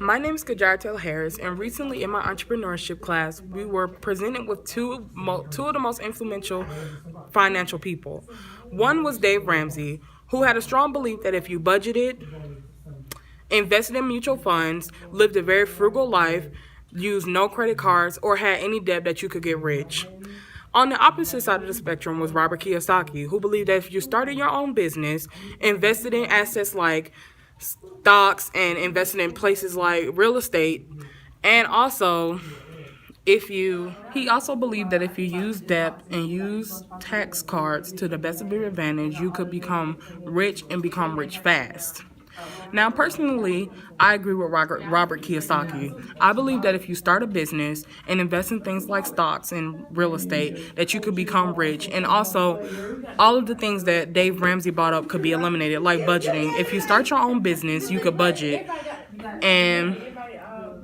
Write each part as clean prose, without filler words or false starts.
My name is Kajartel Harris, and recently in my entrepreneurship class, we were presented with two of the most influential financial people. One was Dave Ramsey, who had a strong belief that if you budgeted, invested in mutual funds, lived a very frugal life, used no credit cards, or had any debt, that you could get rich. On the opposite side of the spectrum was Robert Kiyosaki, who believed that if you started your own business, invested in assets like stocks and invested in places like real estate, and also if you he also believed that if you use debt and use tax cards to the best of your advantage, you could become rich and become rich fast. Now, personally, I agree with Robert Kiyosaki. I believe that if you start a business and invest in things like stocks and real estate, that you could become rich. And also, all of the things that Dave Ramsey brought up could be eliminated, like budgeting. If you start your own business, you could budget. And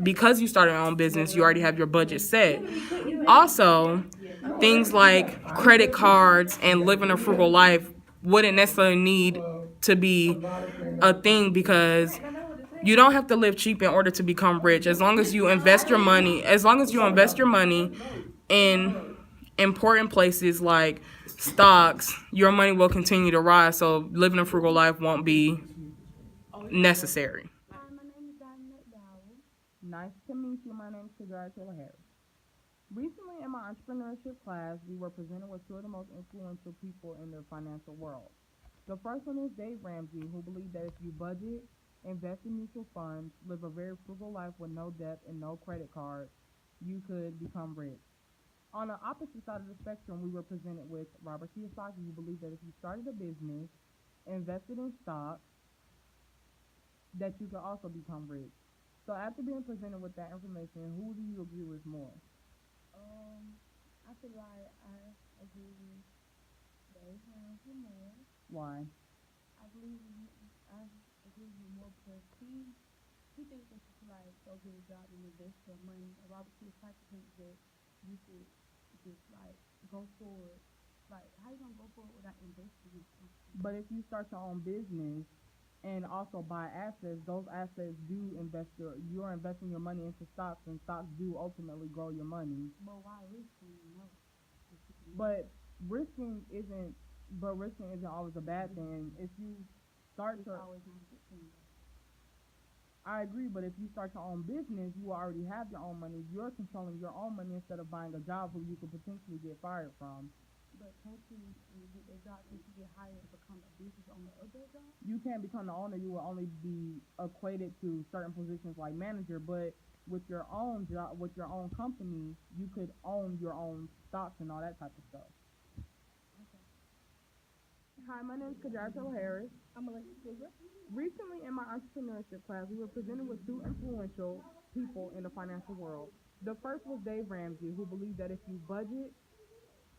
because you started your own business, you already have your budget set. Also, things like credit cards and living a frugal life wouldn't necessarily need to be a thing because you don't have to live cheap in order to become rich. As long as you invest your money in important places like stocks, your money will continue to rise. So living a frugal life won't be necessary. Hi, my name is Diamond Dowell. Nice to meet you. My name is Kajara Taylor Harris. Recently, in my entrepreneurship class, we were presented with two of the most influential people in the financial world. The first one is Dave Ramsey, who believed that if you budget, invest in mutual funds, live a very frugal life with no debt and no credit cards, you could become rich. On the opposite side of the spectrum, we were presented with Robert Kiyosaki, who believed that if you started a business, invested in stocks, that you could also become rich. So after being presented with that information, who do you agree with more? Um, I feel like I agree with Dave Ramsey more. Why? I believe I agree with more because he thinks that you should like go get a job and invest your money. And Robert Kiyosaki thinks that you should just like go forward. Like how you gonna go forward without investing in something? But if you start your own business and also buy assets, those assets do you're investing your money into stocks, and stocks do ultimately grow your money. But why risking? No. But risking isn't risking isn't always a bad thing. If you start It's your always not a good thing. I agree, but if you start your own business, you already have your own money. You're controlling your own money instead of buying a job who you could potentially get fired from. But can't you get that job? Can't you get hired and become a business owner of that job? You can't become the owner. You will only be equated to certain positions like manager. But with your own job, with your own company, you could own your own stocks and all that type of stuff. Okay. Hi, my name is Kajarto Harris. I'm Alexis Silver. Recently, in my entrepreneurship class, we were presented with two influential people in the financial world. The first was Dave Ramsey, who believed that if you budget,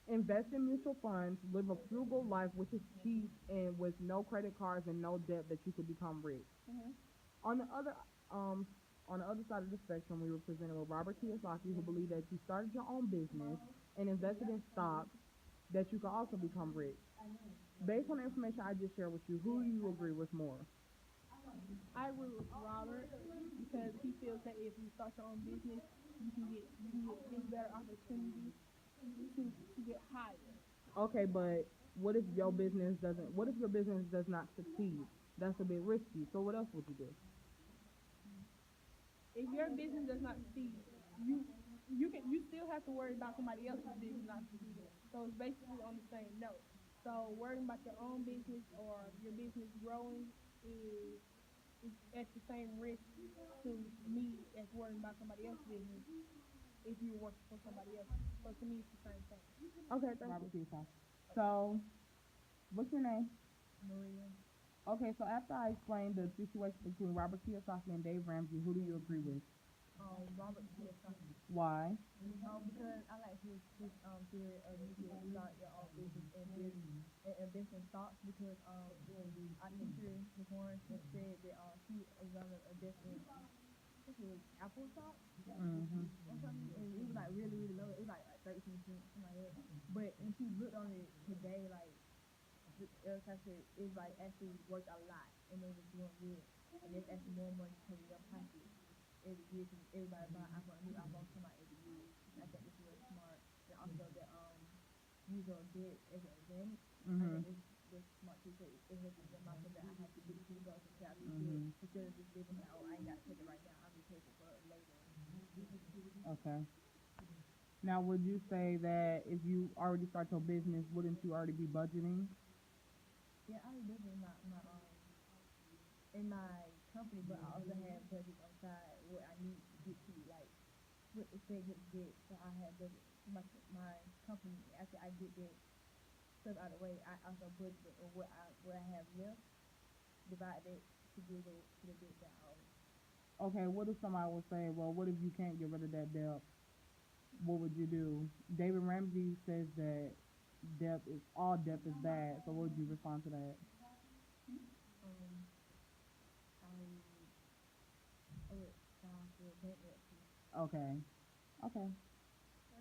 invest in mutual funds, live a frugal life, which is cheap, and with no credit cards and no debt, that you could become rich. Mm-hmm. On the other um on the other side of the spectrum, we were presented with Robert Kiyosaki, who believed that if you started your own business and invested in stocks, that you could also become rich. Based on the information I just shared with you, who do you agree with more? I agree with Robert because he feels that if you start your own business, you can get better opportunities to get higher. Okay, but what if your business does not succeed? That's a bit risky. So what else would you do? If your business does not succeed, you you still have to worry about somebody else's business not succeeding. So it's basically on the same note. So worrying about your own business or your business growing is is at the same risk to me as worrying about somebody else's business if you're working for somebody else. So to me, it's the same thing. Okay, thank Robert you. Kiyosaki. So, what's your name? Maria. Okay, so after I explained the situation between Robert Kiyosaki and Dave Ramsey, who do you agree with? Robert Kiyosaki. Why? Because I like his theory of you can start your own business and invest in stocks because I can hear his Warren and said that he was gonna invest in I think it was Apple stock Mm-hmm. or something, and it was like really low. It was like 13 cents, something like that. But and he looked on it today, like Eric said, it's like actually worked a lot and it was doing good, and it's actually more money coming in your pocket. every year, cause everybody buy iPhone, new iPhone come out every year. I think it's real smart. And also the use your debt as an advantage. I Mhm. think it's smart too, cause it helps them out so that I have to get to go to pay out this Mhm. debt instead of just living like, oh, I ain't got to take it right now. I'll just pay for it later. Okay. Now, would you say that if you already start your business, wouldn't you already be budgeting? Yeah, I live in my company, but I also have budgets on side where I need to get to, like with the segment debt. So I have budget for my company after I get that stuff out of the way. I also budget on what I have left, divide that to give it to the debt that I owe. Okay, what if somebody would say, well, what if you can't get rid of that debt? What would you do? David Ramsey says that all debt is bad. So what would you respond to that? Um, I would file for bankruptcy. Okay. Okay.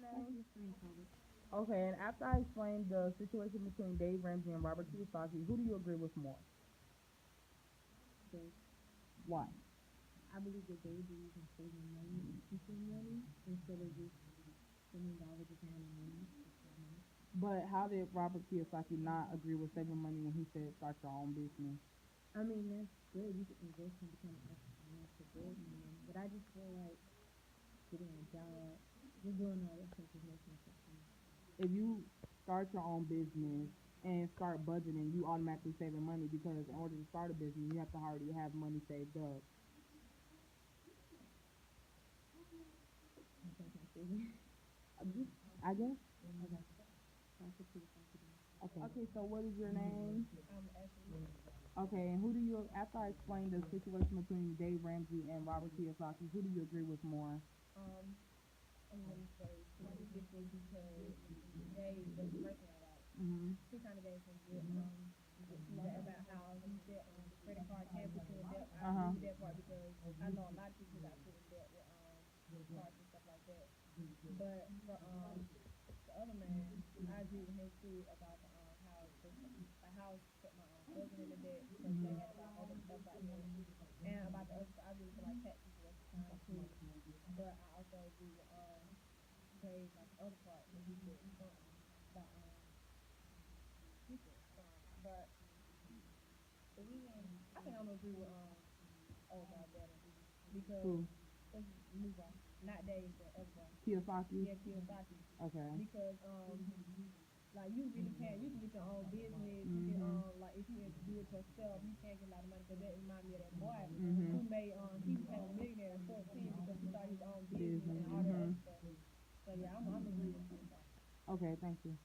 Thank you. Okay, and after I explained the situation between Dave Ramsey and Robert Kiyosaki, who do you agree with more? Dave. Why? I believe that Dave believes in saving money and keeping money instead of just spending dollars just to handle money. But how did Robert Kiyosaki not agree with saving money when he said start your own business? I mean, that's good. You can invest and become an entrepreneur to build money. But I just feel like getting a job, just doing all that stuff is more sense. If you start your own business and start budgeting, you automatically saving money because in order to start a business, you have to already have money saved up. I think I'm saving. I guess. Okay. I'll put you to Okay. Okay. So what is your name? Ashley. Okay. And who do you? After I explained the situation between Dave Ramsey and Robert Kiyosaki, who do you agree with more? I'm gonna say specifically because Dave, that's the first thing I like. Mhm. He kind of gave some good about how he said the credit card can put you in debt. I Uh-huh. agree with that part because I know a lot of people got put in debt with cards and stuff like that. But for the other man, I agree with him too about how put my husband in the debt because they had to buy other stuff out there. And about the other stuff, I really feel like taxes was fine too. But I also agree with Dave about the other part when he said about he said but again, I think I'm gonna agree with other guy better because Who? it's new guy, not Dave, the other guy. Kiyosaki. Yeah, Kiyosaki. Okay. Because like you really can get your own business. You can like if you do it yourself, you can get a lot of money. Because that reminds me of that boy who made he became a millionaire at 14 because he started his own business and all that other stuff. So yeah, I'm agree with Kiyosaki. Okay. Thank you.